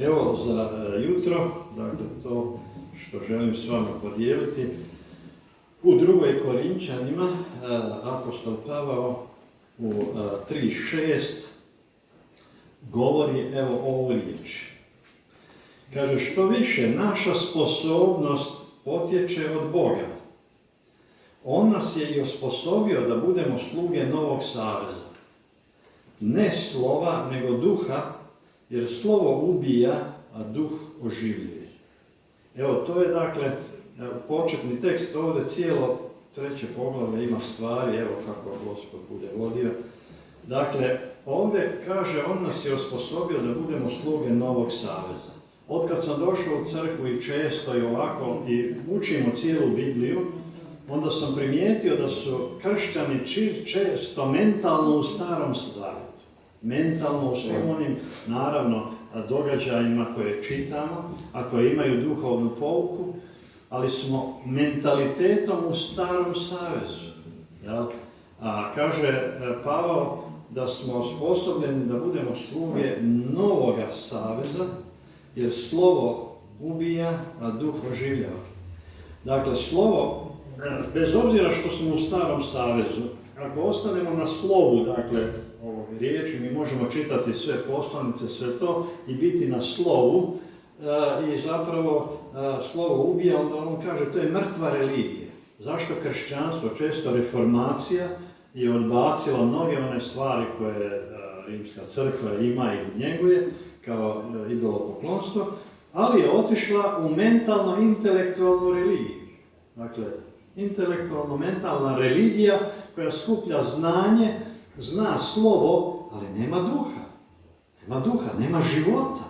Evo za jutro, dakle to što želim s vama podijeliti, u 2. Korinčanima apostol Pavao u 3.6 govori evo ovu riječ. Kaže, što više naša sposobnost potječe od Boga. On nas je i osposobio da budemo sluge novog saveza. Ne slova, nego duha, jer slovo ubija, a duh oživljuje. Evo, to je dakle početni tekst, ovdje cijelo 3. poglavlje ima stvari, evo kako Gospod bude vodio. Dakle, ovdje kaže, on nas je osposobio da budemo sluge novog saveza. Otkad sam došao u crkvu i često i ovako i učimo cijelu Bibliju, onda sam primijetio da su kršćani često mentalno u Starom Zavjetu. Mentalno u svim onim, naravno, događajima koje čitamo, a koje imaju duhovnu pouku, ali smo mentalitetom u Starom Savezu. Jel? A kaže Pavao da smo osposobljeni da budemo sluge novoga saveza, jer slovo ubija, a duh oživljava. Dakle, slovo, bez obzira što smo u Starom Savezu, ako ostanemo na slovu, dakle, ovog riječi, mi možemo čitati sve poslanice, sve to i biti na slovu i zapravo slovo ubija, onda on kaže to je mrtva religija. Zašto kršćanstvo, često reformacija, je odbacila mnoge one stvari koje Rimska crkva ima i njeguje kao idolopoklonstvo, ali je otišla u mentalno-intelektualnu religiju. Dakle, intelektualno-mentalna religija koja skuplja znanje, zna slovo, ali nema duha. Nema duha, nema života.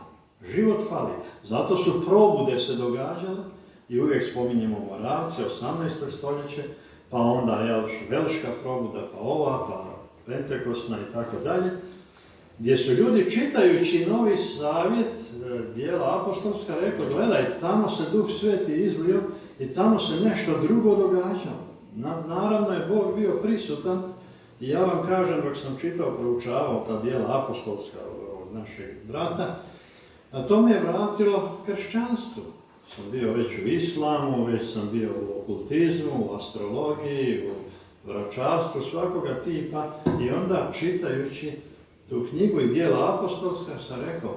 Život fali. Zato su probude se događale i uvijek spominjemo Moravce, 18. stoljeće, pa onda još Velška probuda, pa ova, pa Pentekosna i tako dalje, gdje su ljudi čitajući Novi Zavjet, djela apostolska, rekli, gledaj, tamo se Duh Sveti izlio i tamo se nešto drugo događalo. Naravno je Bog bio prisutan i ja vam kažem, dok sam proučavao ta djela apostolska od našeg brata, a to me je vratilo kršćanstvu. Sam bio već u islamu, već sam bio u okultizmu, u astrologiji, u vračarstvu svakoga tipa i onda čitajući tu knjigu i djela apostolska sam rekao,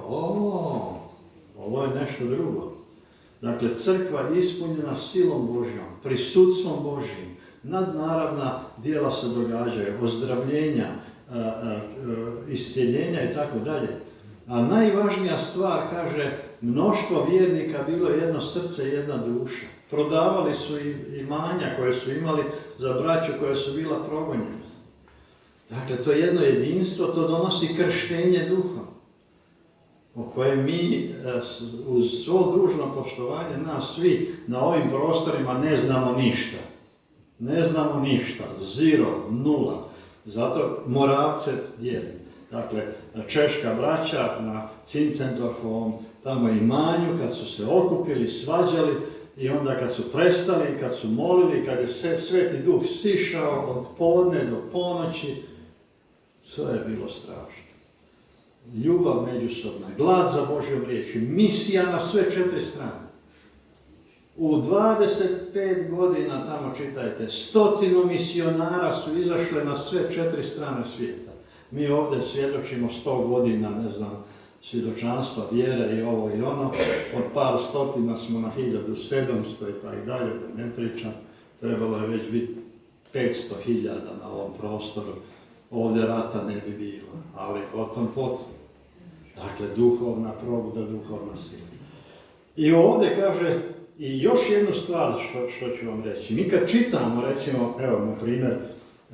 ovo je nešto drugo. Dakle, crkva ispunjena silom Božjom, prisutstvom Božjim, nadnaravna djela se događaju, ozdravljenja, iscjeljenja i tako dalje. A najvažnija stvar, kaže, mnoštvo vjernika bilo je jedno srce i jedna duša. Prodavali su imanja koje su imali za braću koja su bila progonjena. Dakle, to je jedno jedinstvo, to donosi krštenje duhom, o kojem mi, uz svo dužno poštovanje, nas svi na ovim prostorima ne znamo ništa. Ne znamo ništa, zero, nula. Zato Moravce dijelim. Dakle, češka braća na Cincendorfovom tamo imanju, kad su se okupili, svađali i onda kad su prestali, kad su molili, kad je Sveti Duh sišao od podne do ponoći, sve je bilo strašno. Ljubav međusobna, glad za Božjom riječi, misija na sve 4 strane. U 25 godina, tamo čitajte, 100 misionara su izašle na sve 4 strane svijeta. Mi ovdje svjedočimo 100 godina, ne znam, svjedočanstva, vjere i ovo i ono. Od par stotina smo na 1700 i tako dalje, da ne pričam. Trebalo je već biti 500.000 na ovom prostoru. Ovdje rata ne bi bilo, ali potom. Dakle, duhovna probuda, duhovna sila. I ovdje kaže, i još jednu stvar što ću vam reći. Mi kad čitamo, recimo, evo, na primjer,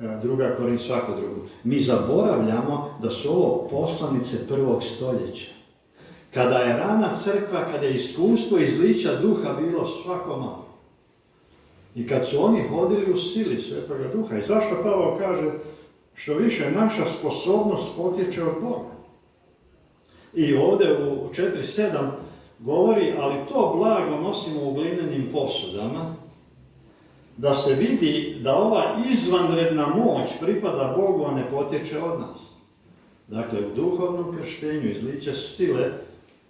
2. Korin, svako drugo, mi zaboravljamo da su ovo poslanice 1. stoljeća. Kada je rana crkva, kada je iskustvo izlića duha bilo svako malo. I kad su oni hodili u sili Svetoga Duha. I zašto Pavao kaže, što više naša sposobnost potječe od Boga. I ovdje u 4.7 govori, ali to blago nosimo u glinenim posudama, da se vidi da ova izvanredna moć pripada Bogu, a ne potječe od nas. Dakle, u duhovnom krštenju izliće sile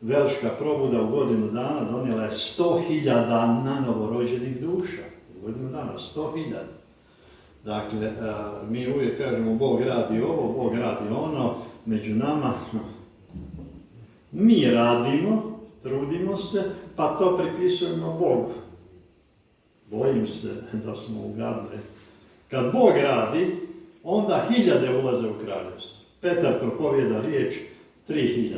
velška probuda u godinu dana donijela je 100.000 novorođenih duša. U godinu dana 100.000. Dakle, mi uvijek kažemo Bog radi ovo, Bog radi ono, među nama mi radimo, trudimo se, pa to pripisujemo Bogu. Bojim se da smo ugadili. Kad Bog radi, onda 1000 ulaze u kraljevstvo. Petar propovjeda riječ, 3000.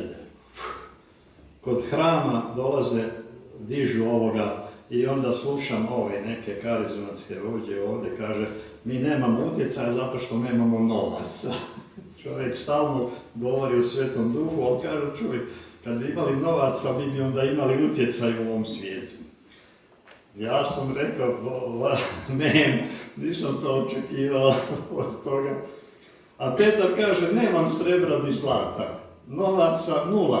Kod hrama dolaze, dižu ovoga i onda slušam ove neke karizmatske ovdje kaže mi nemamo utjecaja zato što nemamo novaca. Čovjek stalno govori o Svetom Duhu, ali kaže čovjek, kad bi imali novaca, mi bi onda imali utjecaj u ovom svijetu. Ja sam rekao, nisam to očekivao od toga. A Petar kaže, nemam srebra ni zlata, novaca 0.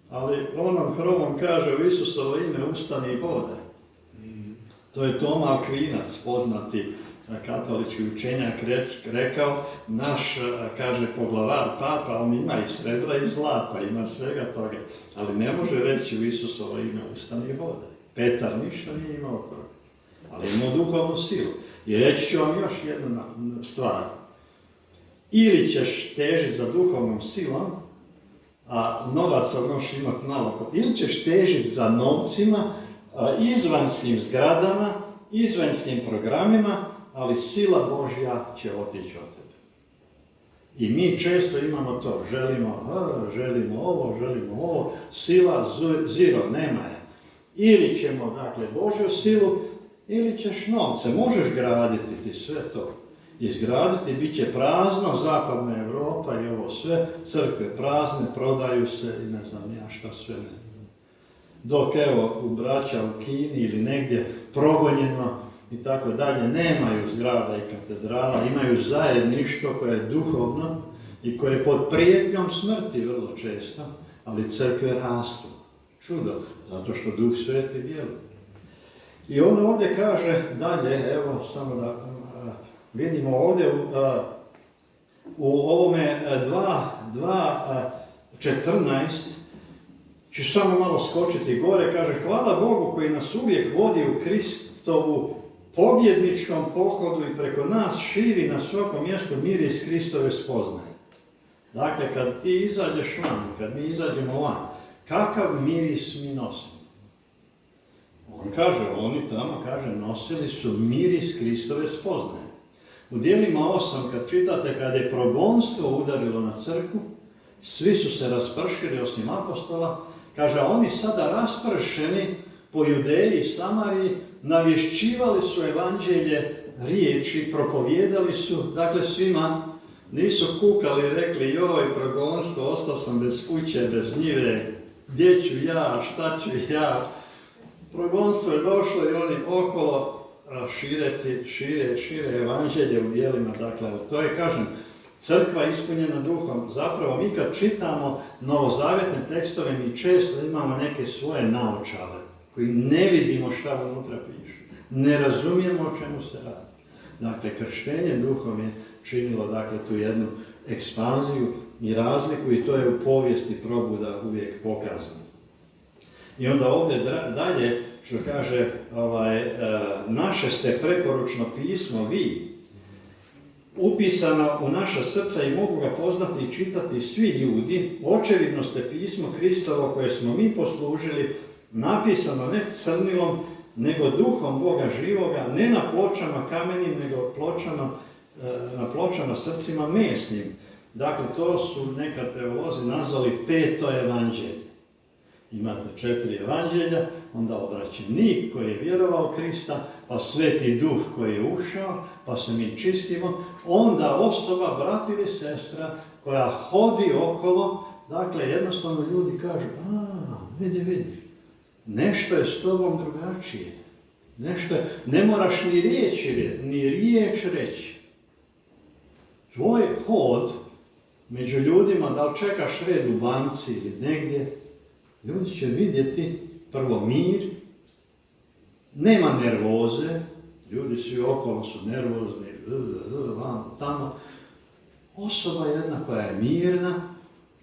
Ali onom hromom kaže, u Isusovo ime ustani i hodaj. To je Toma Akvinac, poznati katolički učenjak, rekao, naš, kaže, poglavar papa, on ima i srebra i zlata, ima svega toga, ali ne može reći u Isusovo ime ustani i hodaj. Petar ništa nije imao toga, ali imao duhovnu silu. I reći ću vam još jednu stvar. Ili ćeš težiti za duhovnom silom, a novaca možeš imati malo, ili ćeš težiti za novcima, izvanskim zgradama, izvanskim programima, ali sila Božja će otići od tebe. I mi često imamo to, želimo ovo, sila zero, nema je. Ili ćemo, dakle, Božju silu, ili ćeš novce, možeš graditi ti sve to. Izgraditi, bit će prazno, zapadna Europa i ovo sve, crkve prazne, prodaju se i ne znam ja šta sve ne. Dok evo u braća u Kini ili negdje progonjeno i tako dalje, nemaju zgrada i katedrala, imaju zajedništvo koje je duhovno i koje je pod prijetnjom smrti vrlo često, ali crkve rastu. Čudo, zato što Duh Sveti djeluje. I on ovdje kaže dalje, evo samo da vidimo ovdje u ovome 2.14, ću samo malo skočiti gore, kaže hvala Bogu koji nas uvijek vodi u Kristovu pobjedničkom pohodu i preko nas širi na svakom mjestu miris Kristove spoznaje. Dakle, kad ti izađeš van, kad mi izađemo van, kakav miris mi nosimo? On kaže, oni tamo, kaže, nosili su miris Kristove spoznaje. U dijelima 8, kad čitate, kad je progonstvo udarilo na crkvu, svi su se raspršili osim apostola, kaže, a oni sada raspršeni po Judeji i Samariji, navješćivali su evanđelje riječi, propovijedali su, dakle svima, nisu kukali i rekli, joj, progonstvo, ostao sam bez kuće, bez njive, gdje ću ja, šta ću ja. Progonstvo je došlo i oni okolo šire evanđelje u dijelima, dakle, to je, kažem, crkva ispunjena duhom. Zapravo, mi kad čitamo novozavjetne tekstove, mi često imamo neke svoje naočale, koji ne vidimo šta unutra piše. Ne razumijemo o čemu se radi. Dakle, krštenje duhom je činilo, dakle, tu jednu ekspanziju i razliku i to je u povijesti probuda uvijek pokazano. I onda ovdje dalje, što kaže, naše ste preporučno pismo, vi, upisano u naša srca i mogu ga poznati i čitati svi ljudi, očevidno ste pismo Kristovo koje smo mi poslužili, napisano ne crnilom, nego duhom Boga živoga, ne na pločama kamenim, nego na pločama srcima mesnim. Dakle, to su nekad teolozi nazvali 5. evanđelje. Imate 4 evanđelja, onda obraćenik koji je vjerovao Krista, pa Sveti Duh koji je ušao, pa se mi čistimo, onda osoba, brat ili sestra, koja hodi okolo, dakle jednostavno ljudi kažu, vidi, nešto je s tobom drugačije, nešto je, ne moraš ni riječ reći. Tvoj hod među ljudima, da li čekaš red u banci ili negdje, ljudi će vidjeti prvo mir, nema nervoze, ljudi svi okolo su nervozni, vamo, tamo. Osoba jedna koja je mirna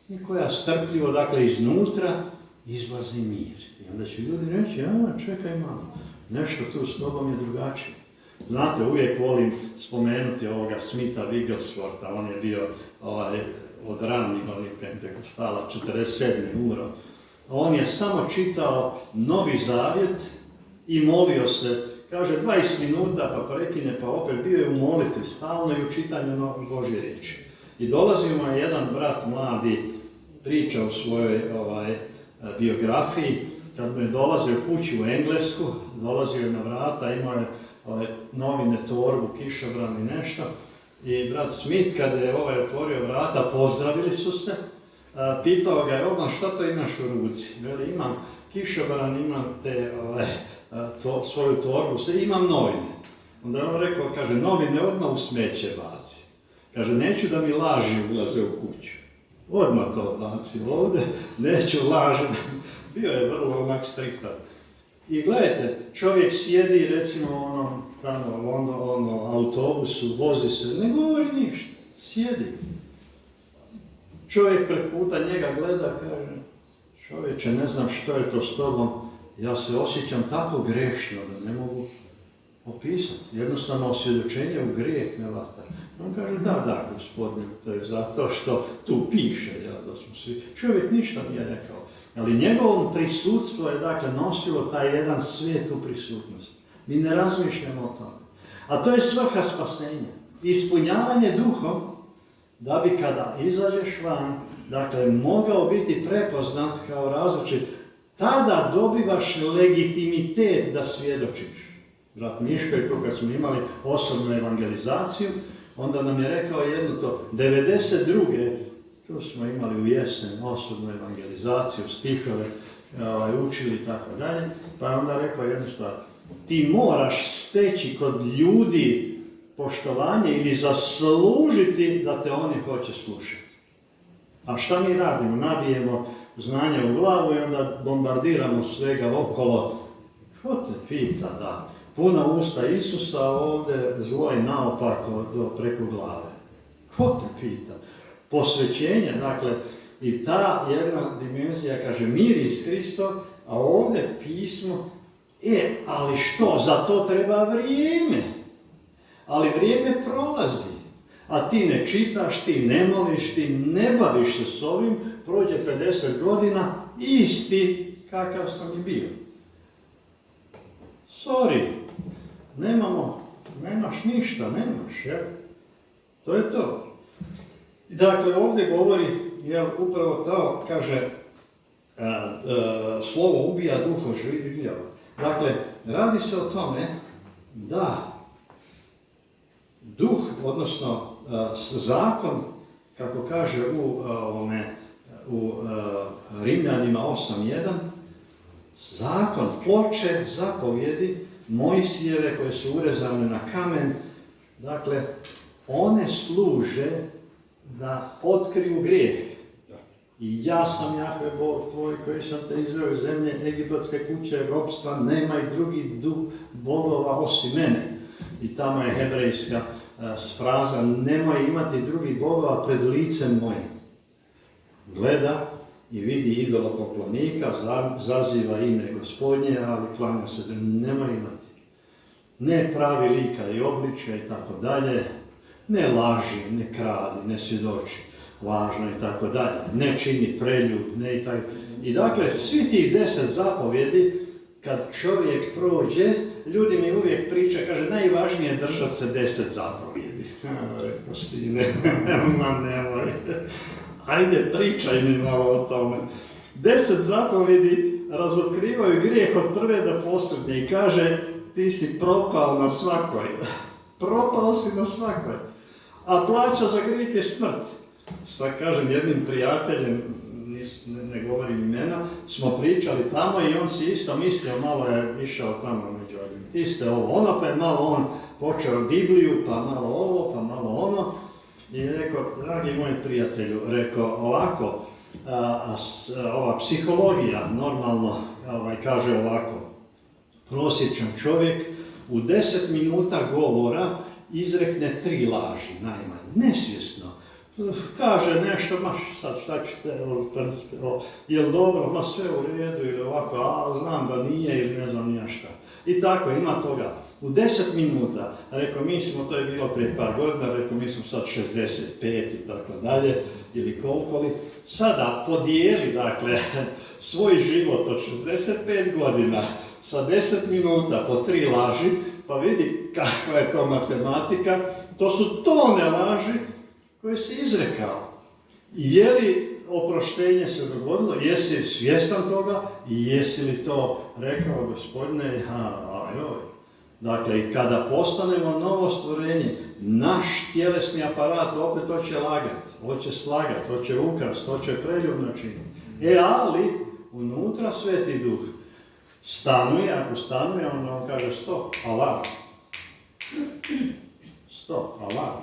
i koja strpljivo, dakle iznutra, izlazi mir. I onda će ljudi reći, čekaj malo, nešto tu s tobom je drugačije. Znate, uvijek volim spomenuti ovoga Smitha Wiggleswortha, on je bio od ranih onih pentekostala, 47. umro. On je samo čitao Novi Zavjet i molio se, kaže 20 minuta pa prekine pa opet bio je u molitvi stalno i u čitanju Božje riječi. I dolazio mu je jedan brat mladi, priča u svojoj biografiji, kad mu je dolazio kući u Englesku, dolazio je na vrata, imao je novine, torbu, kišobran i nešto. I brat Smith, kada je otvorio vrata, pozdravili su se, pitao ga je šta to imaš u ruci? Veli, imam kišobran, imam svoju torbu, imam novine. Onda je on rekao, kaže, novine odmah u smeće baci. Kaže, neću da mi laži ulaze u kuću. Odmah to baci ovdje, neću laži. Bio je vrlo onak striktan. I gledajte, čovjek sjedi recimo tamo u autobusu, vozi se, ne govori ništa, sjedi. Čovjek prek puta njega gleda, kaže, čovječe, ne znam što je to s tobom, ja se osjećam tako grešno da ne mogu opisati. Jednostavno osvjedočenje u grijeh ne vata. On kaže, da, gospodine, to je zato što tu piše, da smo svi. Čovjek ništa nije rekao. Ali njegovo prisutstvo je nosilo taj jedan svijet u prisutnosti. Mi ne razmišljamo o tome. A to je svrha spasenja. Ispunjavanje duhom, da bi kada izađeš van, mogao biti prepoznat kao različit, tada dobivaš legitimitet da svjedočiš. Brat Miško je tu kad smo imali osobnu evangelizaciju, onda nam je rekao jedno to, 92. Tu smo imali u jesen osobnu evangelizaciju, stihove, učili i tako dalje, pa je onda rekao jednu stvar, ti moraš steći kod ljudi poštovanje ili zaslužiti da te oni hoće slušati. A šta mi radimo? Nabijemo znanje u glavu i onda bombardiramo svega okolo. Ko te pita da puna usta Isusa, ovdje zlo i naopako preko glave. Ko te pita? Posvećenje, i ta jedna dimenzija, kaže, miris Kristo, a ovdje pismo, ali što, za to treba vrijeme. Ali vrijeme prolazi, a ti ne čitaš, ti ne moliš, ti ne baviš se s ovim, prođe 50 godina, isti kakav sam i bio. Sorry, nemaš ništa, jel? To je to. Dakle, ovdje govori, upravo to, kaže, slovo ubija, duh oživljava. Dakle, radi se o tome da duh, odnosno zakon, kako kaže u Rimljanima 8.1, zakon, ploče, zapovjedi, Mojsijeve koje su urezane na kamen, dakle, one služe da otkriju grijeh. I ja sam Jahve Bog tvoj koji sam te izveo iz zemlje egipatske kuće ropstva, nemaj drugi bogova osim mene. I tamo je hebrejska fraza, nemoj imati drugih bogova pred licem mojim. Gleda i vidi idolopoklonika, zaziva ime Gospodnje, ali klanja se da nemoj imati. Ne pravi lika i obličja i tako dalje, ne laži, ne kradi, ne svjedoči lažno i tako dalje, ne čini preljub, ne i tako. I dakle, svi tih 10 zapovjedi, kad čovjek prođe, ljudi mi uvijek pričaju, kaže, najvažnije je držati se 10 zapovjedi. Rekao sine, nemoj. Ajde, pričaj mi malo o tome. 10 zapovjedi razotkrivaju grijeh od prve do posljednje i kaže, ti si propao na svakoj. Propao si na svakoj. A plaća za grijeh je smrt. Sad kažem, jednim prijateljem, ne govorim imena, smo pričali tamo i on si isto mislio, malo je išao tamo među adventiste, ono, pa je malo on počeo Bibliju, pa malo ovo, pa malo ono. I rekao, dragi moj prijatelju, rekao, ovako, ova psihologija normalno kaže ovako, prosječan čovjek u 10 minuta govora izrekne 3 laži najmanje, nesvjesno. kaže nešto, ma sad šta ćete, je li dobro, ma sve u redu ili ovako, a znam da nije ili ne znam nija šta. I tako, ima toga. U 10 minuta, rekao mi smo, to je bilo prije par godina, rekao mi smo sad 65 i tako dalje, ili koliko li. Sada podijeli, dakle, svoj život od 65 godina sa 10 minuta po 3 laži, pa vidi kakva je to matematika. To su tone laži koje si izrekao. Je li oproštenje se dogodilo? Jesi li svjestan toga? I jesi li to rekao, Gospodine, ajoj. Dakle, i kada postanemo novo stvorenje, naš tjelesni aparat opet hoće lagati, hoće slagati, hoće ukrast, hoće preljubno činiti. Ali, unutra Sveti Duh stanuje, ako stanuje, on kaže stop, alarm. Stop, alarm.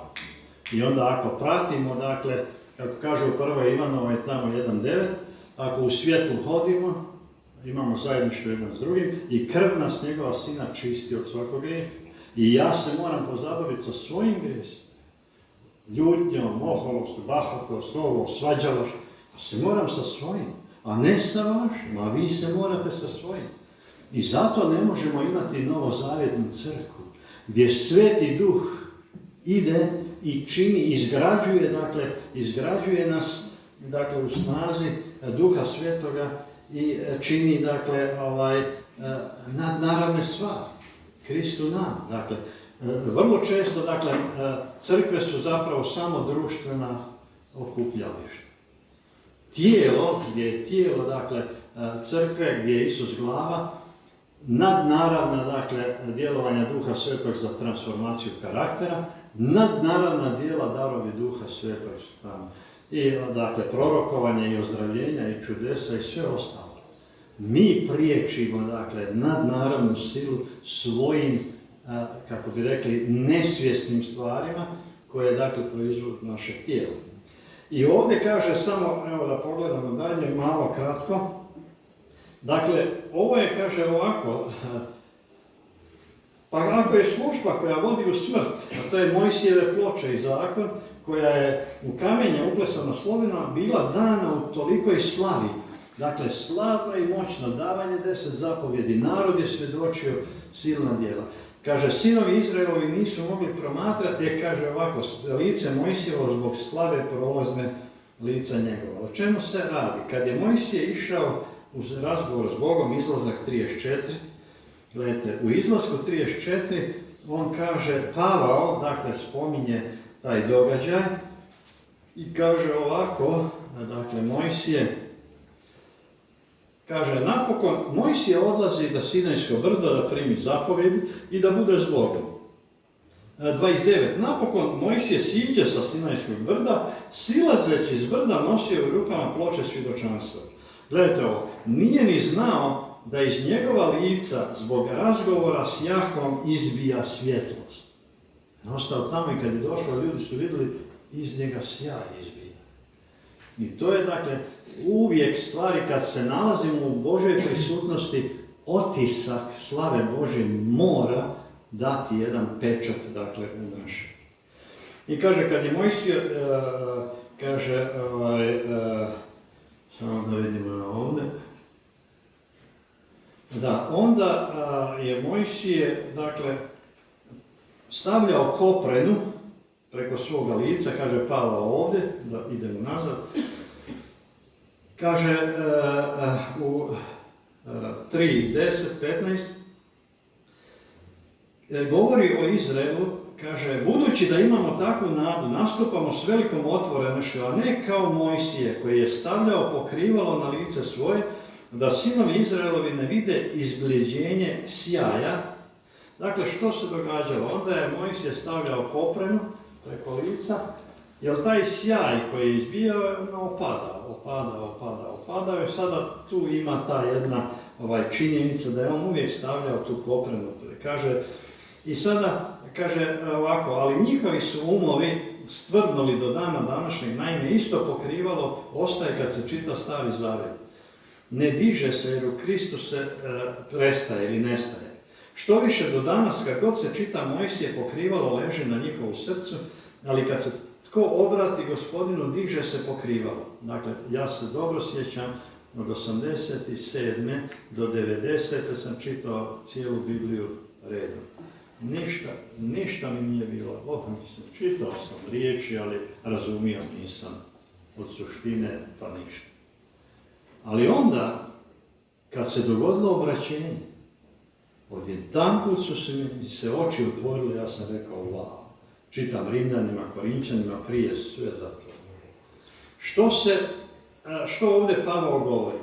I onda ako pratimo, dakle, kako kaže u 1. Ivanovoj tamo 1.9, ako u svjetlu hodimo, imamo zajedništvo jedan s drugim i krv nas njegova sina čisti od svakog grijeha. I ja se moram pozabaviti sa svojim grijesima. Ljutnjom, oholost, bahatost, svađalost. A se moram sa svojim, a ne sa vašim, a vi se morate sa svojim. I zato ne možemo imati novozavjetnu crkvu, gdje Sveti Duh ide i čini, izgrađuje nas, dakle, u snazi Duha Svetoga i čini, dakle, nadnaravne stvari. Kristu nam, dakle, vrlo često, dakle, crkve su zapravo samo društvena okupljališta. Tijelo, gdje je tijelo, dakle, crkve, gdje je Isus glava, nadnaravna, dakle, djelovanja Duha Svetog za transformaciju karaktera, nadnaravna djela darovi Duha Svetog su tamo. I, dakle, prorokovanje i ozdravljenja i čudesa i sve ostalo. Mi priječimo, dakle, nadnaravnu silu svojim, kako bi rekli, nesvjesnim stvarima koje, dakle, proizvod našeg tijela. I ovdje kaže samo, evo da pogledamo dalje, malo kratko. Dakle, ovo je, kaže ovako, pa ako je služba koja vodi u smrt, a to je Mojsijeve ploče i zakon, koja je u kamenje uklesana slovinama, bila dana u tolikoj slavi. Dakle, slavno i moćno davanje 10 zapovjedi, narod je svjedočio silna djela. Kaže, sinovi Izraelovi nisu mogli promatrati, jer kaže ovako, lice Mojsijevo zbog slave prolazne lica njegova. O čemu se radi? Kad je Mojsije išao uz razgovor s Bogom, izlazak 34, gledajte, u izlasku 34, on kaže, Pavao, dakle, spominje taj događaj i kaže ovako, dakle, Mojsije, kaže, napokon Mojsije odlazi na Sinajsko brdo da primi zapovjedi i da bude s Bogom. 29. Napokon Mojsije siđe sa Sinajskog brda, silazeći s brda nosio u rukama ploče svjedočanstva. Gledajte ovo, nije ni znao da iz njegova lica zbog razgovora s Jahvom izbija svjetlost. Ostao tamo i kad je došao, ljudi su vidjeli, iz njega sjaj izbija. I to je, dakle, uvijek stvari kad se nalazimo u Božoj prisutnosti, otisak slave Božje mora dati jedan pečat, dakle, u naše. I kaže, kad je Mojsije, kaže, samo da vidimo ovdje, da, onda je Mojsije, dakle, stavljao koprenu preko svoga lica, kaže Pavao ovdje, da idemo nazad, kaže u 3.10.15, govori o Izraelu, kaže, budući da imamo takvu nadu, nastupamo s velikom otvorenošću, a ne kao Mojsije, koji je stavljao pokrivalo na lice svoje, da sinovi Izraelovi ne vide izbleđenje sjaja. Dakle, što se događalo? Onda je Mojsije stavljao koprenu preko lica, jer taj sjaj koji je izbijao, opadao i sada tu ima ta jedna činjenica da je on uvijek stavljao tu koprenu. Kaže, i sada, kaže ovako, ali njihovi su umovi stvrdnuli do dana današnjeg, naime isto pokrivalo ostaje kad se čita Stari Zavjet. Ne diže se jer u Kristu se prestaje ili nestaje. Što više do danas, kad god se čita Mojsije, pokrivalo leži na njihovu srcu, ali kad se tko obrati Gospodinu, diže se pokrivalo. Dakle, ja se dobro sjećam, od 87. do 90. sam čitao cijelu Bibliju redom. Ništa mi nije bilo, mislim, čitao sam riječi, ali razumio nisam od suštine pa ništa. Ali onda, kad se dogodilo obraćenje, odjedanput su mi se oči otvorile, ja sam rekao, wow, čitam Rimljanima, Korinčanima, prije sve za to. Što ovdje Pavao govori?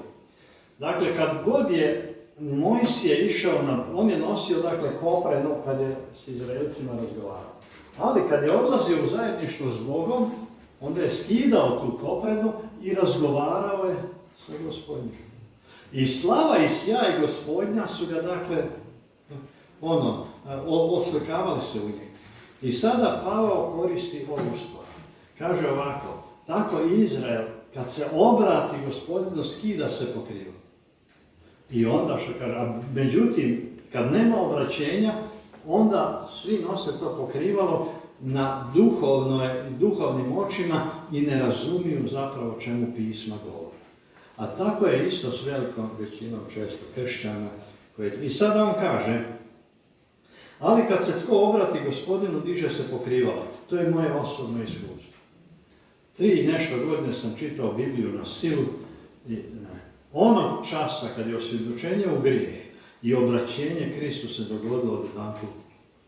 Dakle, kad god je Mojsije išao, on je nosio koprenu kad je s Izraelcima razgovarao. Ali kad je odlazio u zajedništvo s Bogom, onda je skidao tu koprenu i razgovarao je sa Gospodinom. I slava i sjaj Gospodnja su ga oslikavali se u njih. I sada Pavao koristi ovu stvar. Kaže ovako, tako Izrael, kad se obrati Gospodinu, skida se pokrivalo. I onda što kaže, međutim, kad nema obraćenja, onda svi nose to pokrivalo na duhovnim očima i ne razumiju zapravo čemu pisma govore. A tako je isto s velikom većinom često kršćana. I sada on kaže, ali kad se tko obrati Gospodinu, diže se pokrivalo. To je moje osobno iskustvo. 3 nešto godine sam čitao Bibliju na silu i onog časa kad je osvjedočenje u grijeh i obraćenje Kristu se dogodilo odjedanput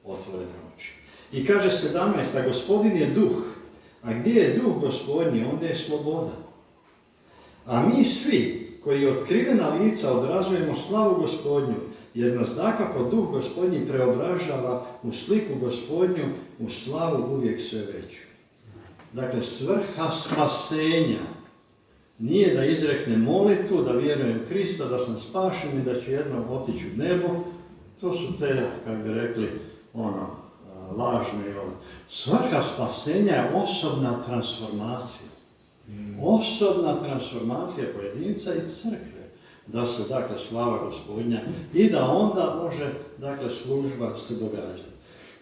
otvorene oči. I kaže 17. a Gospodin je duh, a gdje je duh Gospodnji, onda je sloboda. A mi svi koji otkrivena lica odrazujemo slavu Gospodnju, jer nas dakako duh Gospodnji preobražava u sliku Gospodnju, u slavu uvijek sve veću. Dakle, svrha spasenja nije da izreknem molitvu, da vjerujem Krista, da sam spašen i da ću jednom otići u nebo. To su te, kako bi rekli, lažne. Svrha spasenja je osobna transformacija. Osobna transformacija pojedinca i crkve. Da se, slava Gospodnja i da onda može, služba se događati.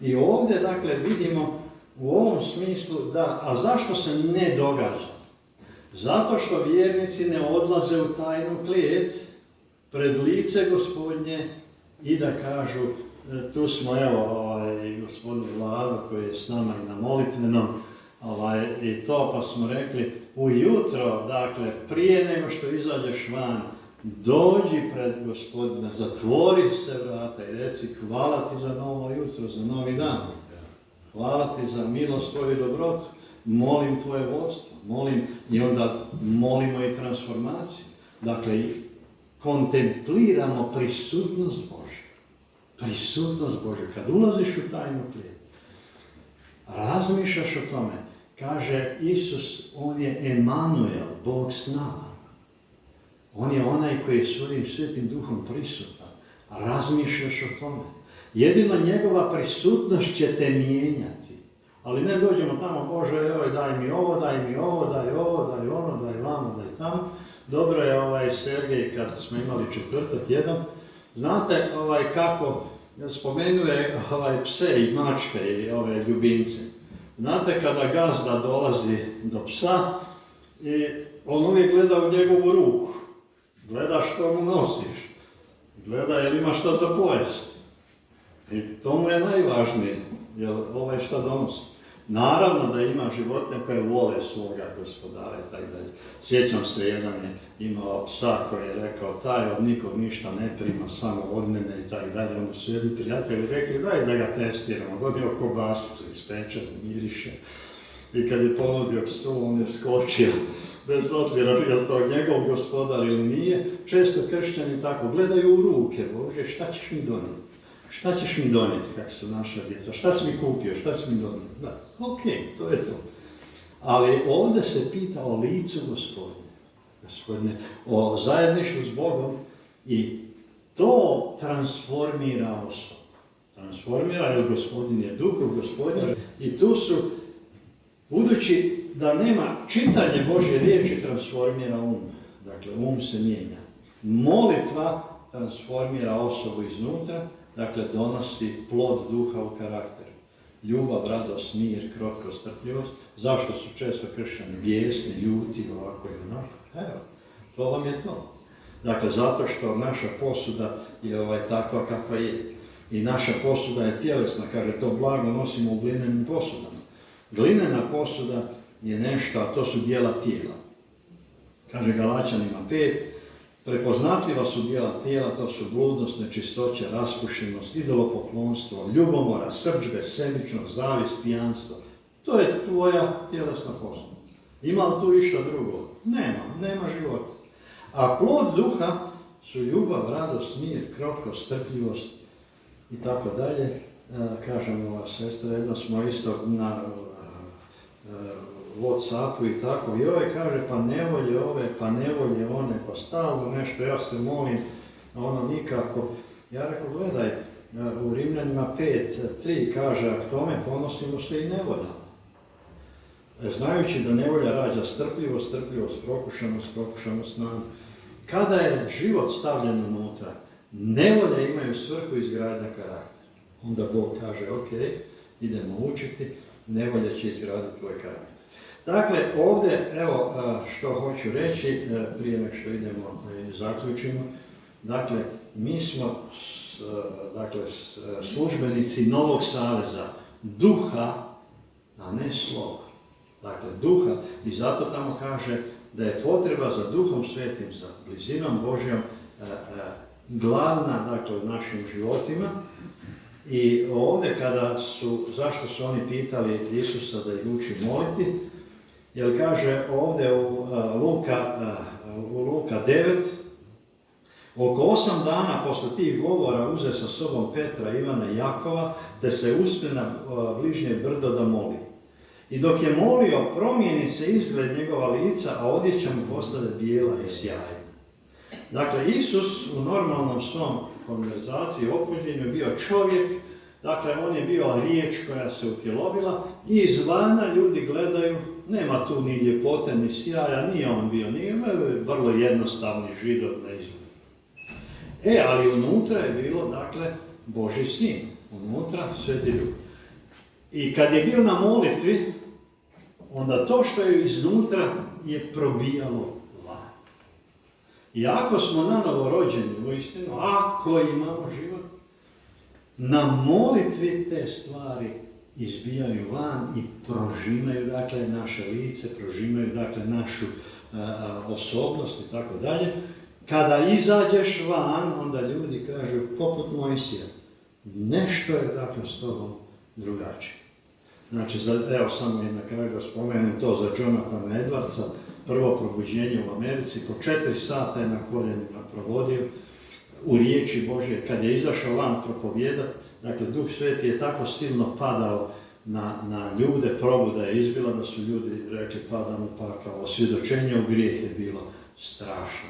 I ovdje, vidimo u ovom smislu a zašto se ne događa? Zato što vjernici ne odlaze u tajnu klijet pred lice Gospodnje i da kažu, tu smo i gospodin Vlado koji je s nama i na molitvenom, i to pa smo rekli, ujutro, prije nego što izađeš van, dođi pred Gospodina, zatvori se vrata i reci hvala ti za novo jutro, za novi dan. Hvala ti za milost tvoju i dobrotu. Molim tvoje vodstvo. I onda molimo i transformaciju. Kontempliramo prisutnost Božju. Prisutnost Božju. Kad ulaziš u tajnu klijet, razmišljaš o tome. Kaže Isus, on je Emanuel, Bog s nama. On je onaj koji je svojim svetim duhom prisutan. Razmišljaš o tome. Jedino njegova prisutnost će te mijenjati. Ali ne dođemo tamo, Bože, daj mi ovo, daj mi ovo, daj ovo, daj ono, daj vamo, daj tamo. Dobro je Sergej kad smo imali četvrtak jedan. Znate kako spomenuje pse i mačke i ove ljubimce. Znate kada gazda dolazi do psa i on uvijek gleda u njegovu ruku. Gleda što mu nosiš. Gleda je li ima šta za pojesti. I to mu je najvažnije, jer šta donosi. Naravno da ima životinje koje vole svoga gospodara i tako dalje. Sjećam se, jedan je imao psa koji je rekao, taj od nikog ništa ne prima, samo od mene i tako dalje. Onda su jedni prijatelji rekli, daj da ga testiramo. Donio kobasicu ispečenu, miriše. I kad je ponudio psu, on je skočio. Bez obzira je li to njegov gospodar ili nije, često kršćani tako gledaju u ruke, Bože, šta ćeš mi donijeti? Šta ćeš mi donijeti, kako su naša djeca? Šta si mi kupio? Šta si mi donio? Da, to je to. Ali ovdje se pita o licu Gospodine, o zajedništvu s Bogom i to transformira osobu. Transformira, jer Gospodin je duh, Gospodin. I tu su, budući da nema čitanje Božje riječi, transformira um. Dakle, um se mijenja. Molitva transformira osobu iznutra, dakle, donosi plod duha u karakteru. ljubav, radost, mir, krotkost, strpljivost. Zašto su često kršćani bijesni, ljuti, ovako i onako? Evo, to vam je to. Dakle, zato što naša posuda je takva kakva je. I naša posuda je tjelesna, kaže, to blago nosimo u glinenim posudama. Glinena posuda je nešto, a to su dijela tijela. Kaže Galačanima 5, prepoznatljiva su dijela tijela, to su bludnost, nečistoća, raspušenost, idolopoklonstvo, ljubomora, srdžbe, sebičnost, zavist, pijanstvo. To je tvoja tjelesna posuda. Ima li tu išta drugo? Nema života. A plod duha su ljubav, radost, mir, krotkost, strpljivost i tako dalje. Kažem, ova sestra, jedno smo isto na WhatsAppu i tako, i ovaj kaže, pa nevolje ove, pa nevolje one, pa stalno nešto, ja se molim, a ono nikako. Ja rekao, gledaj, u Rimljanima 5.3 kaže, a k tome ponosimo se i nevoljama. Znajući da nevolja rađa strpljivost, strpljivost, prokušanost nadu. Kada je život stavljen unutra, nevolje imaju svrhu izgradnja karaktera. Onda Bog kaže, ok, idemo učiti, nevolja će izgraditi tvoj karakter. Dakle, ovdje, evo što hoću reći, prije nego što idemo i zaključimo, dakle, mi smo službenici Novog Saveza, duha, a ne slova. Dakle, duha, i zato tamo kaže da je potreba za Duhom Svetim, za blizinom Božjom, glavna, dakle, u našim životima. I ovdje zašto su oni pitali Isusa da ih uči moliti, jer kaže ovdje u Luka 9, oko 8 dana posle tih govora uze sa sobom Petra, Ivana i Jakova, te se uspe na bližnje brdo da moli. I dok je molio, promijeni se izgled njegova lica, a odjeća mu postade bijela i sjajna. Dakle, Isus u normalnom svom konverzaciji, opođenju je bio čovjek, dakle, on je bio riječ koja se utjelovila i izvana ljudi gledaju, nema tu ni ljepote, ni sjaja, nije on bio, vrlo jednostavni Židov na izgled. Ali unutra je bilo, dakle, Božji sin, unutra Sveti Duh. I kad je bio na molitvi, onda to što je iznutra je probijalo van. I ako smo nanovo rođeni, uistinu, ako imamo život, na molitvi te stvari izbijaju van i prožimaju, dakle, naše lice, prožimaju, dakle, našu osobnost i tako dalje. Kada izađeš van, onda ljudi kažu, poput Mojsija, nešto je, dakle, s tobom drugačije. Znači, evo samo i na kraju da spomenem to za Jonathana Edwardsa, prvo probuđenje u Americi, po 4 sata je na koljenima provodio u riječi Božje. Kad je izašao van propovijedat, dakle, Duh Sveti je tako silno padao na ljude, probuda je izbila da su ljudi rekli padamo pakao. Osvjedočenje u grijeh je bilo strašno.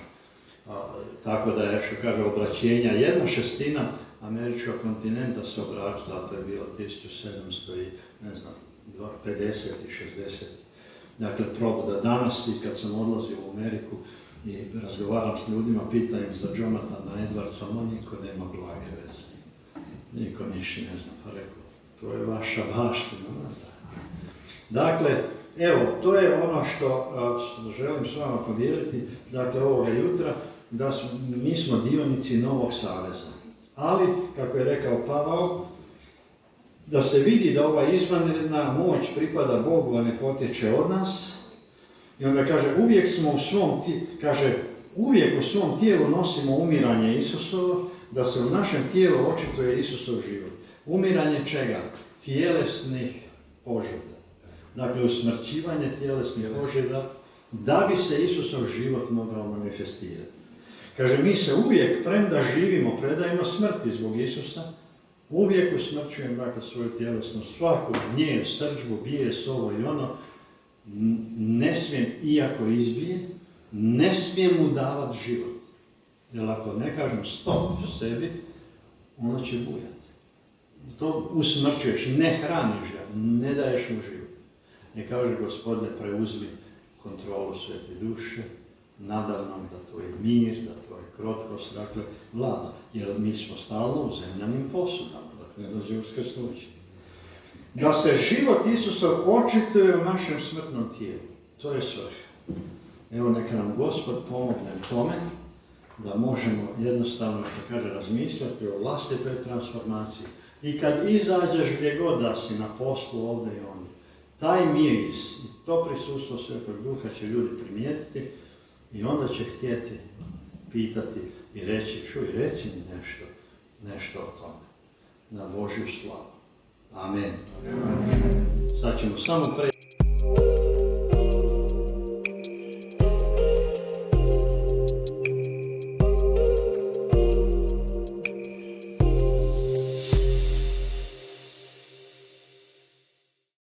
Tako da je, što kaže, obraćenja, 1/6 američkog kontinenta se obraćala, to je bilo 1700 i, ne znam, 50 i 60. Dakle, probuda. Danas, i kad sam odlazio u Ameriku i razgovaram s ljudima, pitam za Jonathana Edwardsa, niko nema blage veze. Niko ništa ne zna, pa rekao, to je vaša baština. Dakle, evo, to je ono što želim s vama podijeliti, dakle, ovoga jutra, da mi smo dionici Novog Saveza. Ali, kako je rekao Pavao, da se vidi da ova izvanredna moć pripada Bogu, a ne potječe od nas. I onda kaže, uvijek u svom tijelu nosimo umiranje Isusovo, da se u našem tijelu očituje Isusov život. Umiranje čega? Tjelesnih poželja. Dakle, usmrćivanje tjelesnih poželja, da bi se Isusov život mogao manifestirati. Kaže, mi se uvijek, premda živimo, predajemo smrti zbog Isusa, uvijek usmrćujem, dakle, svoju tjelesnost, svaku gnjev, srdžbu, bijes, ovo i ono, ne smijem, iako izbije, ne smijem mu davati život. Jer ako ne kažem stop sebi, ono će bujati. To usmrćuješ, ne hraniš ga, ne daješ mu život. Ne kaže, Gospodine, preuzmi kontrolu svete duše, nadavnom da tvoj mir, da tvoj krotkost, dakle, vlada. Jer mi smo stalno u zemljanim posudama, dakle, ne dođe uskrsnuće. Da se život Isusov očituje u našem smrtnom tijelu. To je svrha. Evo neka nam Gospod pomogne u tome da možemo jednostavno, što kaže, razmisliti o vlastitoj transformaciji. I kad izađeš gdje god da si, na poslu, ovdje i ondje, taj miris i to prisustvo Svetog Duha će ljudi primijetiti i onda će htjeti pitati i reći, čuj, reci mi nešto o tome, na Božju slavu. Amen. Sad ćemo samo